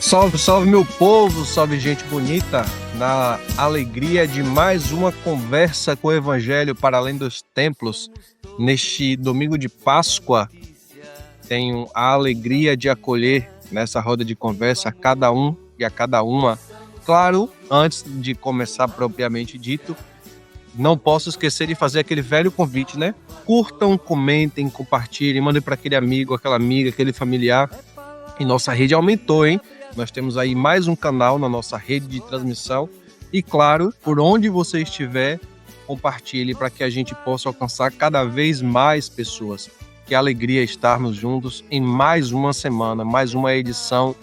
Salve, salve meu povo, salve gente bonita, na alegria de mais uma conversa com o Evangelho para além dos templos. Neste domingo de Páscoa, tenho a alegria de acolher nessa roda de conversa a cada um e a cada uma. Claro, antes de começar propriamente dito, não posso esquecer de fazer aquele velho convite, né? Curtam, comentem, compartilhem, mandem para aquele amigo, aquela amiga, aquele familiar. E nossa rede aumentou, hein? Nós temos aí mais um canal na nossa rede de transmissão. E claro, por onde você estiver, compartilhe para que a gente possa alcançar cada vez mais pessoas. Que alegria estarmos juntos em mais uma semana, mais uma edição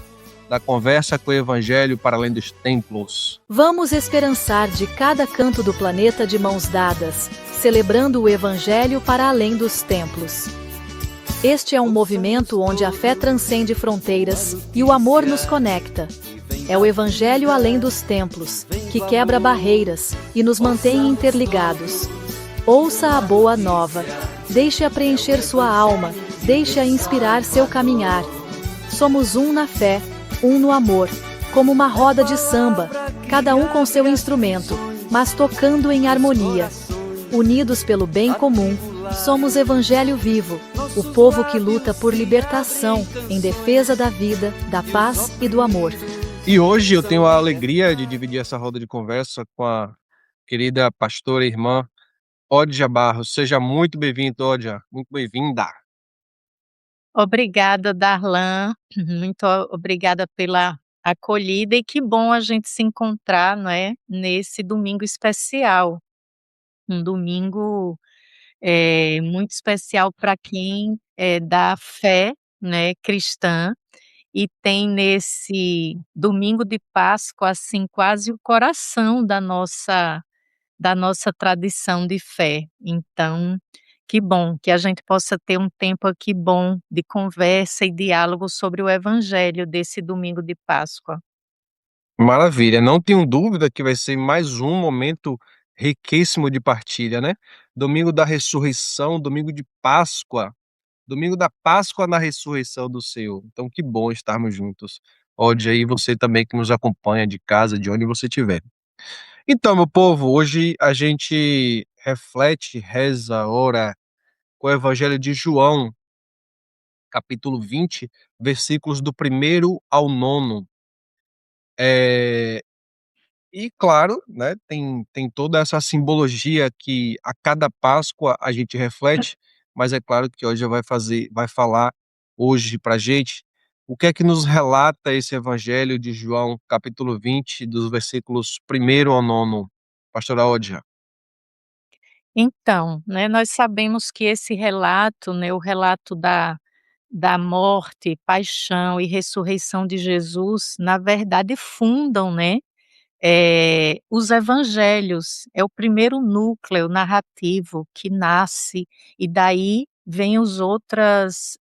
da Conversa com o Evangelho para além dos templos. Vamos esperançar de cada canto do planeta de mãos dadas, celebrando o Evangelho para além dos templos. Este é um movimento onde a fé transcende fronteiras e o amor nos conecta. É o Evangelho além dos templos, que quebra barreiras e nos mantém interligados. Ouça a boa nova. Deixe-a preencher sua alma, deixe-a inspirar seu caminhar. Somos um na fé, um no amor, como uma roda de samba, cada um com seu instrumento, mas tocando em harmonia. Unidos pelo bem comum, somos Evangelho vivo, o povo que luta por libertação, em defesa da vida, da paz e do amor. E hoje eu tenho a alegria de dividir essa roda de conversa com a querida pastora e irmã Ódia Barros. Seja muito bem-vindo, Ódia. Muito bem-vinda. Obrigada, Darlan. Muito obrigada pela acolhida e que bom a gente se encontrar, não é, nesse domingo especial. Um domingo muito especial para quem é da fé, né, cristã e tem nesse domingo de Páscoa, assim, quase o coração da nossa tradição de fé. Então, que bom que a gente possa ter um tempo aqui bom de conversa e diálogo sobre o evangelho desse domingo de Páscoa. Maravilha, não tenho dúvida que vai ser mais um momento riquíssimo de partilha, né? Domingo da ressurreição, domingo de Páscoa, domingo da Páscoa na ressurreição do Senhor. Então, que bom estarmos juntos. Ódia aí você também que nos acompanha de casa, de onde você estiver. Então, meu povo, hoje a gente reflete, reza, ora com o Evangelho de João, capítulo 20, versículos do 1º ao 9º. E claro, né, tem toda essa simbologia que a cada Páscoa a gente reflete, mas é claro que hoje vai falar hoje pra gente, o que é que nos relata esse Evangelho de João, capítulo 20, dos versículos 1º ao 9º. Pastora Ódia. Então, né, nós sabemos que esse relato, né, o relato da morte, paixão e ressurreição de Jesus, na verdade fundam, né, os evangelhos. É o primeiro núcleo narrativo que nasce e daí vêm os outras,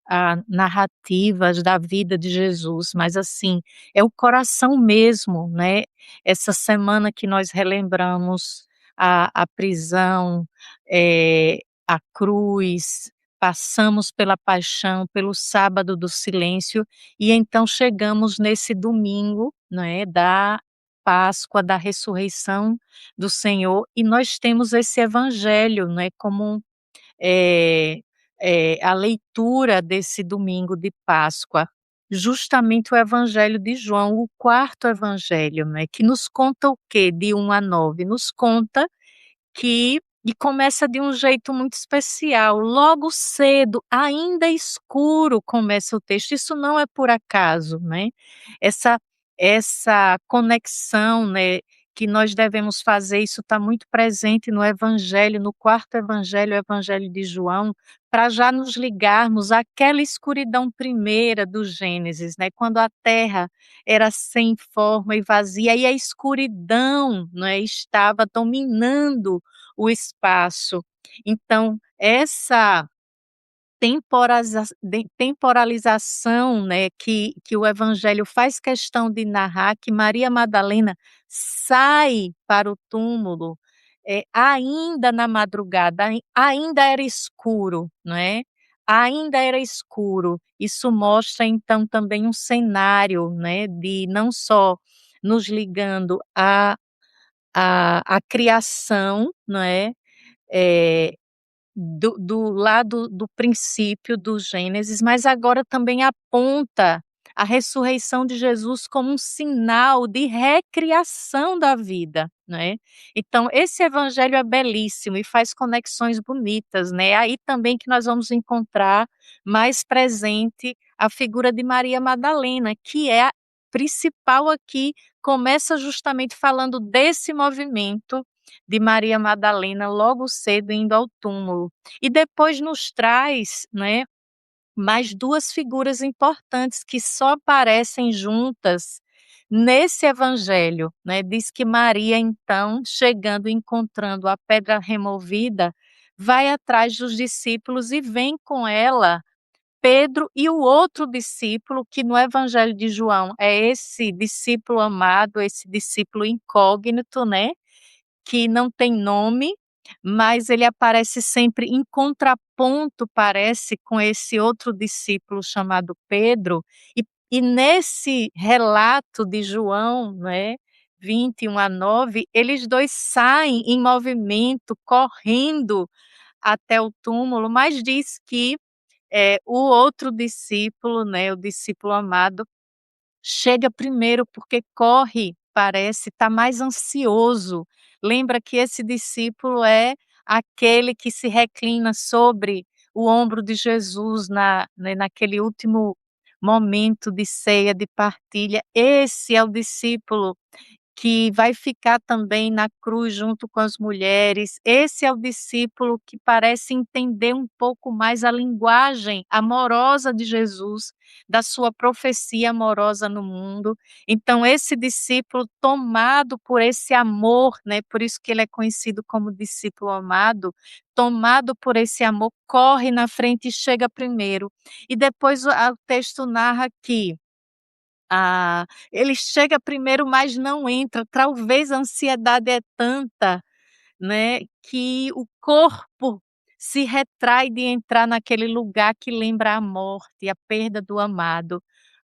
narrativas da vida de Jesus, mas assim, é o coração mesmo, né. Essa semana que nós relembramos a prisão, a cruz, passamos pela paixão, pelo sábado do silêncio, e então chegamos nesse domingo, né, da Páscoa, da ressurreição do Senhor, e nós temos esse evangelho, né, como, eh a leitura desse domingo de Páscoa, justamente o evangelho de João, o quarto evangelho, né, que nos conta o quê? De 1 a 9, nos conta que e começa de um jeito muito especial, logo cedo, ainda escuro, começa o texto, isso não é por acaso, né. Essa essa conexão, né, que nós devemos fazer, isso está muito presente no evangelho, no quarto evangelho, o evangelho de João, para já nos ligarmos àquela escuridão primeira do Gênesis, né, quando a terra era sem forma e vazia, e a escuridão, né, estava dominando o espaço. Então, essa temporalização, né, que o evangelho faz questão de narrar, que Maria Madalena sai para o túmulo, ainda na madrugada, ainda era escuro, não é? ainda era escuro. Isso mostra então também um cenário, né, de não só nos ligando à criação, não é, eh, do lado do princípio do Gênesis, mas agora também aponta a ressurreição de Jesus como um sinal de recriação da vida, né. Então esse evangelho é belíssimo e faz conexões bonitas, né, aí também que nós vamos encontrar mais presente a figura de Maria Madalena, que é a principal aqui, começa justamente falando desse movimento de Maria Madalena logo cedo indo ao túmulo. E depois nos traz, né, mais 2 figuras importantes que só aparecem juntas nesse evangelho, né. Diz que Maria então, chegando e encontrando a pedra removida, vai atrás dos discípulos e vem com ela Pedro e o outro discípulo, que no evangelho de João é esse discípulo amado, esse discípulo incógnito, né, que não tem nome, mas ele aparece sempre em contraponto, parece, com esse outro discípulo chamado Pedro, e nesse relato de João, né, 21:9, eles 2 saem em movimento, correndo até o túmulo, mas diz que, o outro discípulo, né, o discípulo amado, chega primeiro, porque corre, parece estar mais ansioso. Lembra que esse discípulo é aquele que se reclina sobre o ombro de Jesus naquele último momento de ceia, de partilha. Esse é o discípulo que vai ficar também na cruz junto com as mulheres. Esse é o discípulo que parece entender um pouco mais a linguagem amorosa de Jesus, da sua profecia amorosa no mundo. Então esse discípulo tomado por esse amor, né, por isso que ele é conhecido como discípulo amado, tomado por esse amor, corre na frente e chega primeiro. E depois o texto narra que ele chega primeiro, mas não entra. Talvez a ansiedade é tanta, né, que o corpo se retrai de entrar naquele lugar que lembra a morte, a perda do amado.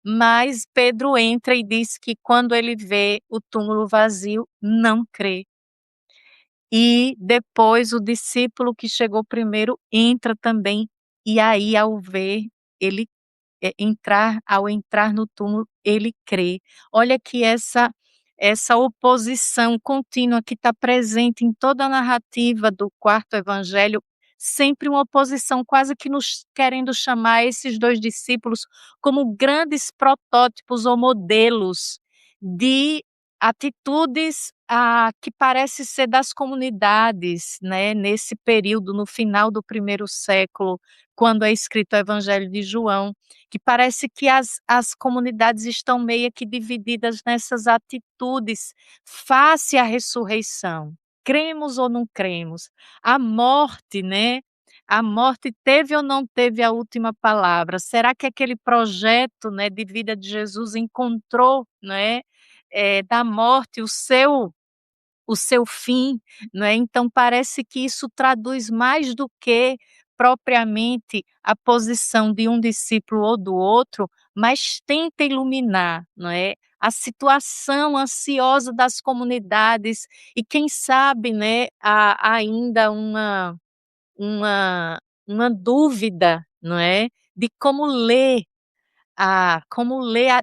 Mas Pedro entra e diz que quando ele vê o túmulo vazio, não crê. E depois o discípulo que chegou primeiro entra também, e aí ao ver, ele ao entrar no túmulo, ele crê. Olha que essa oposição contínua que está presente em toda a narrativa do quarto evangelho, sempre uma oposição quase que nos querendo chamar esses 2 discípulos como grandes protótipos ou modelos de atitudes, que parece ser das comunidades, né, nesse período, no final do primeiro século, quando é escrito o evangelho de João, que parece que as comunidades estão meio que divididas nessas atitudes face à ressurreição. Cremos ou não cremos? A morte, né, a morte teve ou não teve a última palavra? Será que aquele projeto, né, de vida de Jesus encontrou, né, da morte o seu fim, não é? Então parece que isso traduz mais do que propriamente a posição de um discípulo ou do outro, mas tenta iluminar, não é? A situação ansiosa das comunidades e quem sabe, né, há ainda uma uma dúvida, não é, de como ler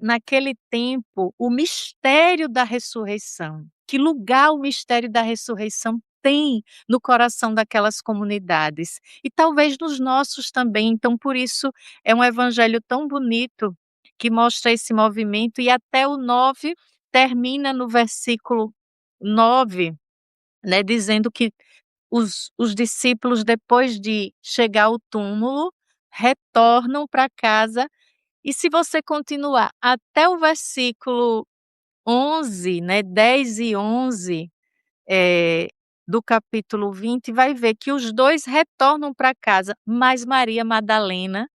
naquele tempo o mistério da ressurreição. Que lugar o mistério da ressurreição tem no coração daquelas comunidades. E talvez nos nossos também, então por isso é um evangelho tão bonito, que mostra esse movimento e até o 9 termina no versículo 9, né, dizendo que os discípulos depois de chegar ao túmulo, retornam para casa e se você continuar até o versículo 11, né, 10 e 11, eh, do capítulo 20, vai ver que os 2 retornam para casa, mas Maria Madalena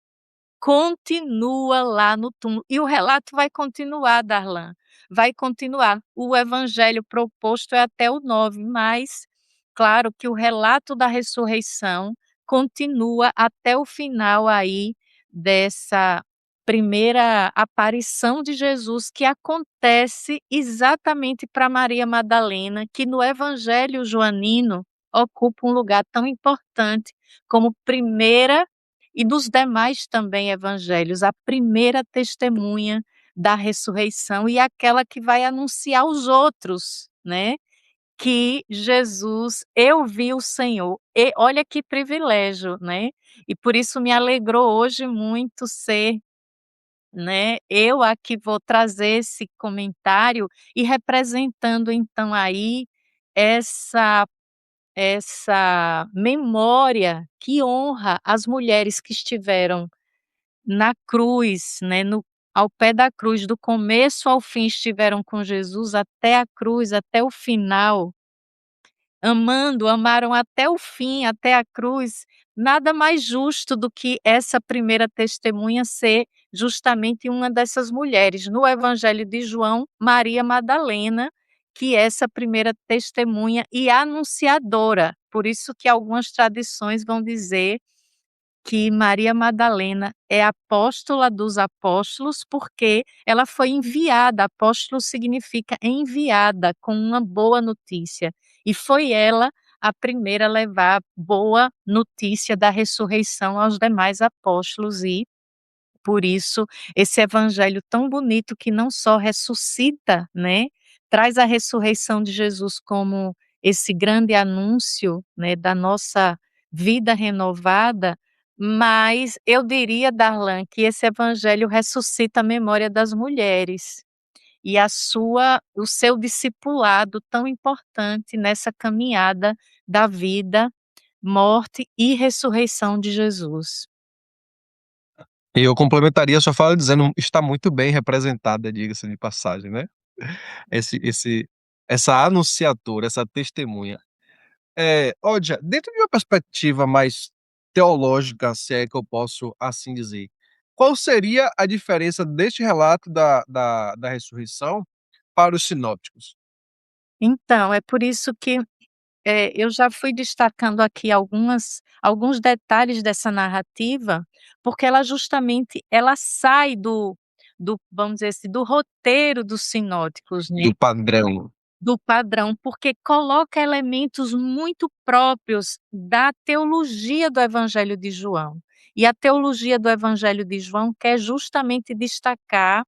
continua lá no túmulo. E o relato vai continuar, Darlan, vai continuar. O evangelho proposto é até o 9, mas claro que o relato da ressurreição continua até o final aí dessa primeira aparição de Jesus, que acontece exatamente para Maria Madalena, que no Evangelho joanino ocupa um lugar tão importante como primeira, e dos demais também evangelhos, a primeira testemunha da ressurreição e aquela que vai anunciar aos outros, né, que Jesus, eu vi o Senhor. E olha que privilégio, né. E por isso me alegrou hoje muito ser, né, eu a que vou trazer esse comentário e representando então aí essa memória que honra as mulheres que estiveram na cruz, né, no ao pé da cruz, do começo ao fim estiveram com Jesus até a cruz, até o final. Amando, amaram até o fim, até a cruz, nada mais justo do que essa primeira testemunha ser justamente uma dessas mulheres. No Evangelho de João, Maria Madalena, que é essa primeira testemunha e anunciadora. Por isso que algumas tradições vão dizer que Maria Madalena é apóstola dos apóstolos, porque ela foi enviada, apóstolo significa enviada com uma boa notícia, e foi ela a primeira a levar boa notícia da ressurreição aos demais apóstolos e por isso, esse evangelho tão bonito que não só ressuscita, né, traz a ressurreição de Jesus como esse grande anúncio, né, da nossa vida renovada, mas eu diria, Darlan, que esse evangelho ressuscita a memória das mulheres e o seu discipulado tão importante nessa caminhada da vida, morte e ressurreição de Jesus. E eu complementaria a sua fala dizendo: está muito bem representada, diga-se de passagem, né, esse esse essa anunciadora, essa testemunha. Olha, dentro de uma perspectiva mais teológica, se é que eu posso assim dizer, qual seria a diferença deste relato da ressurreição para os sinópticos? Então, é por isso que eu já fui destacando aqui alguns detalhes dessa narrativa, porque ela justamente ela sai vamos dizer assim, do roteiro dos sinóticos, né, Do padrão. do padrão, porque coloca elementos muito próprios da teologia do Evangelho de João. E a teologia do Evangelho de João quer justamente destacar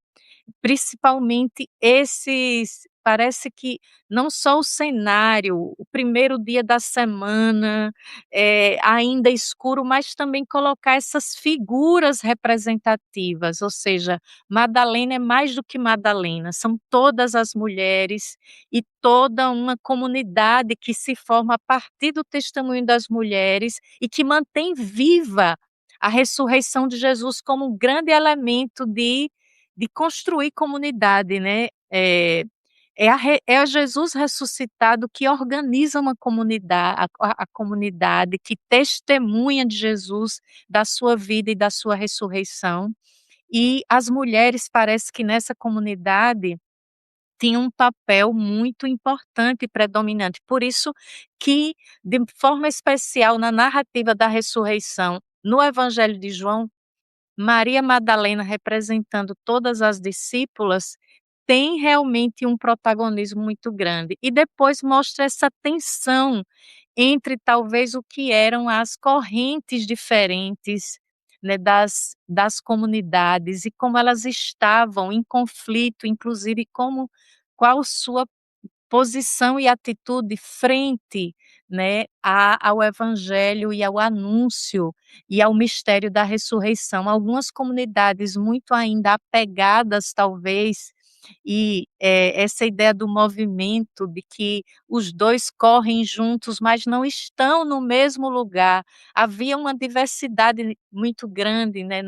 principalmente esses parece que não só o cenário, o primeiro dia da semana, ainda escuro, mas também colocar essas figuras representativas, ou seja, Madalena é mais do que Madalena, são todas as mulheres e toda uma comunidade que se forma a partir do testemunho das mulheres e que mantém viva a ressurreição de Jesus como um grande elemento de construir comunidade, né, é a Jesus ressuscitado que organiza uma comunidade, a comunidade que testemunha de Jesus, da sua vida e da sua ressurreição, e as mulheres parece que nessa comunidade tinham um papel muito importante e predominante, por isso que, de forma especial na narrativa da ressurreição, no Evangelho de João, Maria Madalena, representando todas as discípulas, tem realmente um protagonismo muito grande. E depois mostra essa tensão entre talvez o que eram as correntes diferentes, né, das comunidades e como elas estavam em conflito, inclusive como qual sua posição e atitude frente, né, ao evangelho e ao anúncio e ao mistério da ressurreição. Algumas comunidades muito ainda apegadas talvez, e, essa ideia do movimento de que os 2 correm juntos, mas não estão no mesmo lugar. Havia uma diversidade muito grande, né,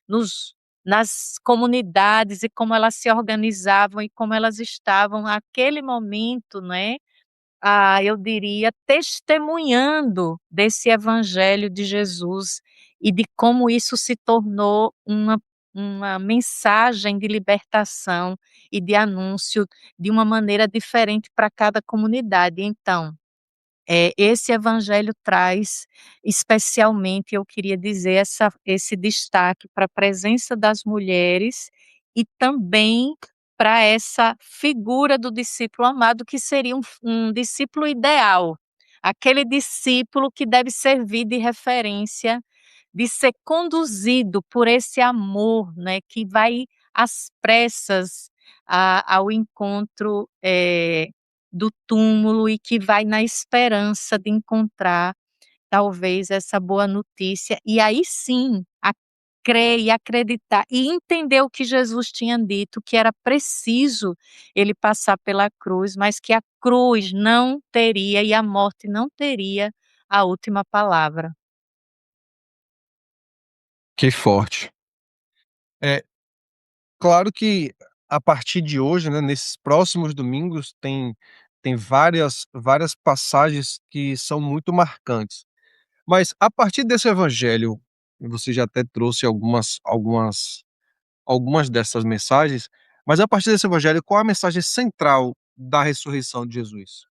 nos nas comunidades e como elas se organizavam e como elas estavam naquele momento, né, eu diria, testemunhando desse evangelho de Jesus e de como isso se tornou uma mensagem de libertação e de anúncio de uma maneira diferente para cada comunidade. Então, esse evangelho traz, especialmente, eu queria dizer, esse destaque para a presença das mulheres e também para essa figura do discípulo amado, que seria um discípulo ideal, aquele discípulo que deve servir de referência, de ser conduzido por esse amor, né, que vai às pressas ao encontro, do túmulo e que vai na esperança de encontrar, talvez, essa boa notícia, e aí sim, a crer e acreditar e entender o que Jesus tinha dito, que era preciso ele passar pela cruz, mas que a cruz não teria e a morte não teria a última palavra. Que forte. É claro que a partir de hoje, né, nesses próximos domingos, tem várias passagens que são muito marcantes. Mas a partir desse evangelho, você já até trouxe algumas dessas mensagens, mas a partir desse evangelho, qual a mensagem central da ressurreição de Jesus?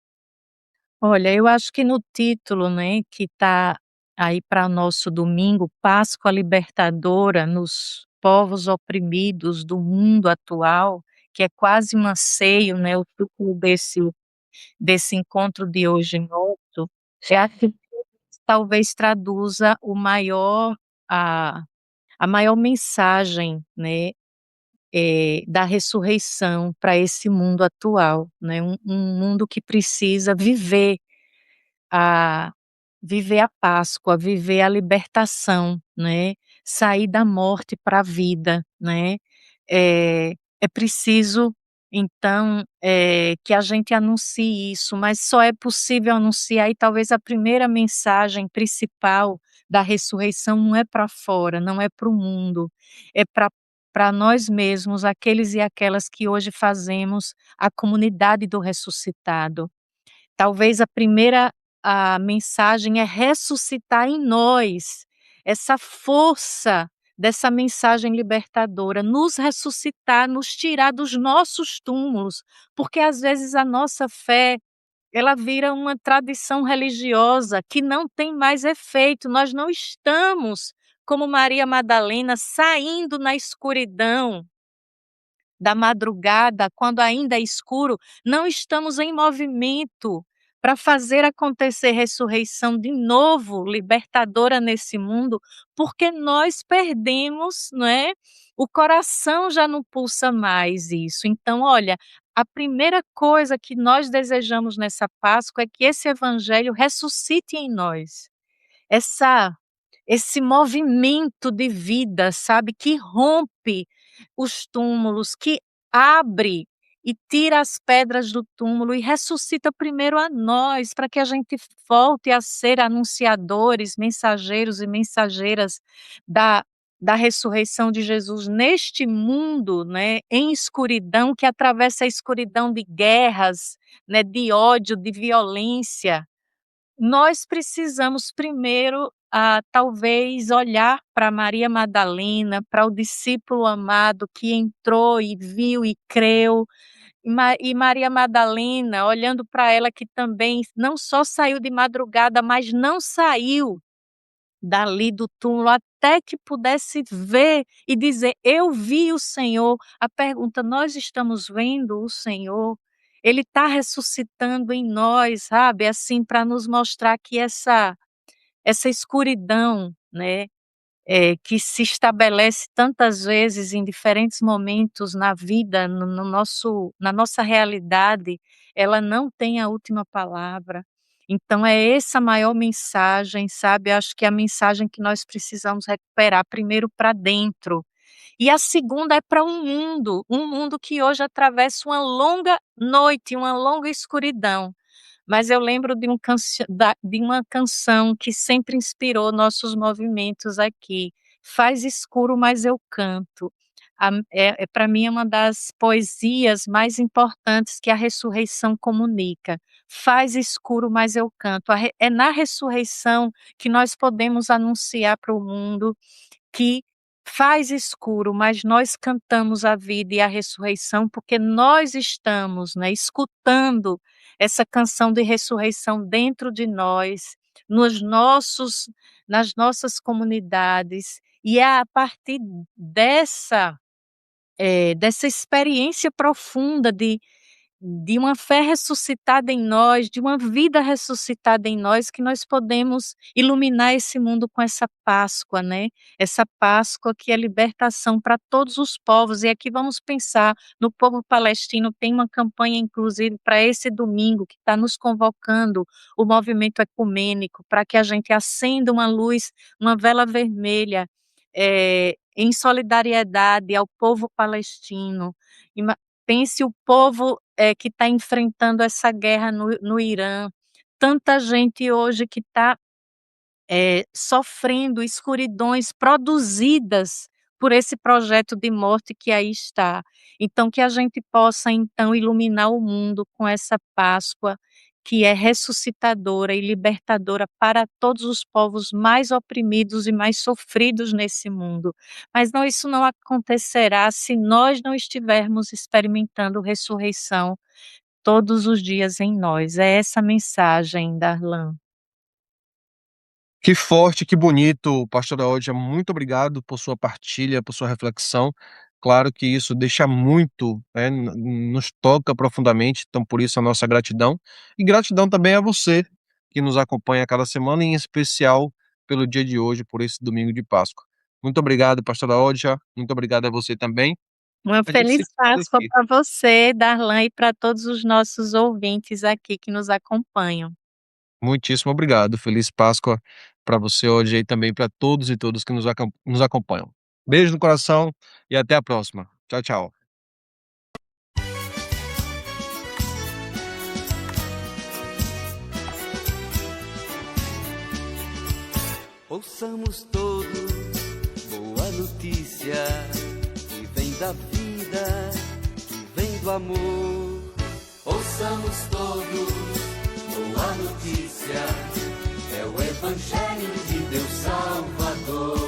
Olha, eu acho que no título, né, que está aí para nosso domingo, Páscoa Libertadora nos povos oprimidos do mundo atual, que é quase um anseio, né, o título desse encontro de hoje nosso, eu acho que talvez traduza a a maior mensagem, né, da ressurreição para esse mundo atual, né, um mundo que precisa a viver a Páscoa, viver a libertação, né, sair da morte para a vida, né. É preciso então, que a gente anuncie isso, mas só é possível anunciar, e talvez a primeira mensagem principal da ressurreição não é para fora, não é para o mundo, é para nós mesmos, aqueles e aquelas que hoje fazemos a comunidade do ressuscitado. Talvez a mensagem é ressuscitar em nós essa força dessa mensagem libertadora, nos ressuscitar, nos tirar dos nossos túmulos, porque às vezes a nossa fé, ela vira uma tradição religiosa que não tem mais efeito, nós não estamos, como Maria Madalena, saindo na escuridão da madrugada, quando ainda é escuro, não estamos em movimento para fazer acontecer ressurreição de novo, libertadora nesse mundo, porque nós perdemos, não é? O coração já não pulsa mais isso. Então, olha, a primeira coisa que nós desejamos nessa Páscoa é que esse evangelho ressuscite em nós. Essa esse movimento de vida, sabe, que rompe os túmulos, que abre e tira as pedras do túmulo e ressuscita primeiro a nós, para que a gente volte a ser anunciadores, mensageiros e mensageiras da da ressurreição de Jesus neste mundo, né, em escuridão, que atravessa a escuridão de guerras, né, de ódio, de violência. Nós precisamos primeiro, talvez olhar para Maria Madalena, para o discípulo amado que entrou e viu e creu, e Maria Madalena, olhando para ela, que também não só saiu de madrugada, mas não saiu dali do túmulo até que pudesse ver e dizer: "Eu vi o Senhor". A pergunta: nós estamos vendo o Senhor? Ele está ressuscitando em nós, sabe, assim, para nos mostrar que essa escuridão, né, que se estabelece tantas vezes em diferentes momentos na vida, no nosso na nossa realidade, ela não tem a última palavra. Então é essa a maior mensagem, sabe, acho que é a mensagem que nós precisamos recuperar, primeiro para dentro, e a segunda é para um mundo que hoje atravessa uma longa noite, uma longa escuridão. Mas eu lembro de uma canção que sempre inspirou nossos movimentos aqui, "Faz escuro, mas eu canto". Pra mim é uma das poesias mais importantes que a ressurreição comunica. "Faz escuro, mas eu canto". É na ressurreição que nós podemos anunciar para o mundo que faz escuro, mas nós cantamos a vida e a ressurreição, porque nós estamos, né, escutando essa canção de ressurreição dentro de nós, nos nossos nas nossas comunidades, e é a partir dessa, dessa experiência profunda de uma fé ressuscitada em nós, de uma vida ressuscitada em nós, que nós podemos iluminar esse mundo com essa Páscoa, né, essa Páscoa que é libertação para todos os povos. E aqui vamos pensar no povo palestino. Tem uma campanha inclusive para esse domingo, que está nos convocando, o movimento ecumênico, para que a gente acenda uma luz, uma vela vermelha, em solidariedade ao povo palestino. Pense o povo, que está enfrentando essa guerra no Irã, tanta gente hoje que está sofrendo escuridões produzidas por esse projeto de morte que aí está. Então que a gente possa então iluminar o mundo com essa Páscoa, que é ressuscitadora e libertadora para todos os povos mais oprimidos e mais sofridos nesse mundo. Mas não, isso não acontecerá se nós não estivermos experimentando ressurreição todos os dias em nós. É essa a mensagem, Darlan. Que forte, que bonito, pastora Odja, muito obrigado por sua partilha, por sua reflexão. Claro que isso deixa muito, né, nos toca profundamente, então por isso a nossa gratidão. E gratidão também a você, que nos acompanha a cada semana, em especial pelo dia de hoje, por esse domingo de Páscoa. Muito obrigado, pastora Odja, muito obrigado a você também. Uma A gente feliz se fala Páscoa aqui. para você, Darlan, e para todos os nossos ouvintes aqui que nos acompanham. Muitíssimo obrigado. Feliz Páscoa para você hoje e também para todos e todas que nos acompanham. Beijo no coração e até a próxima. Tchau, tchau. Ouçamos todos boa notícia que vem da vida, que vem do amor. Ouçamos todos boa notícia, é o Evangelho de Deus Salvador.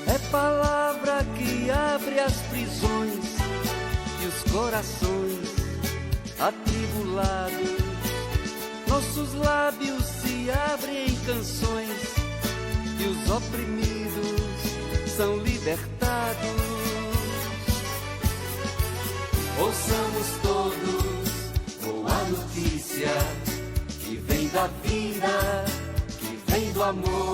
É palavra que abre as prisões e os corações atribulados. Nossos lábios se abrem em canções e os oprimidos são libertados. Ouçamos todos boa notícia que vem da vida, que vem do amor.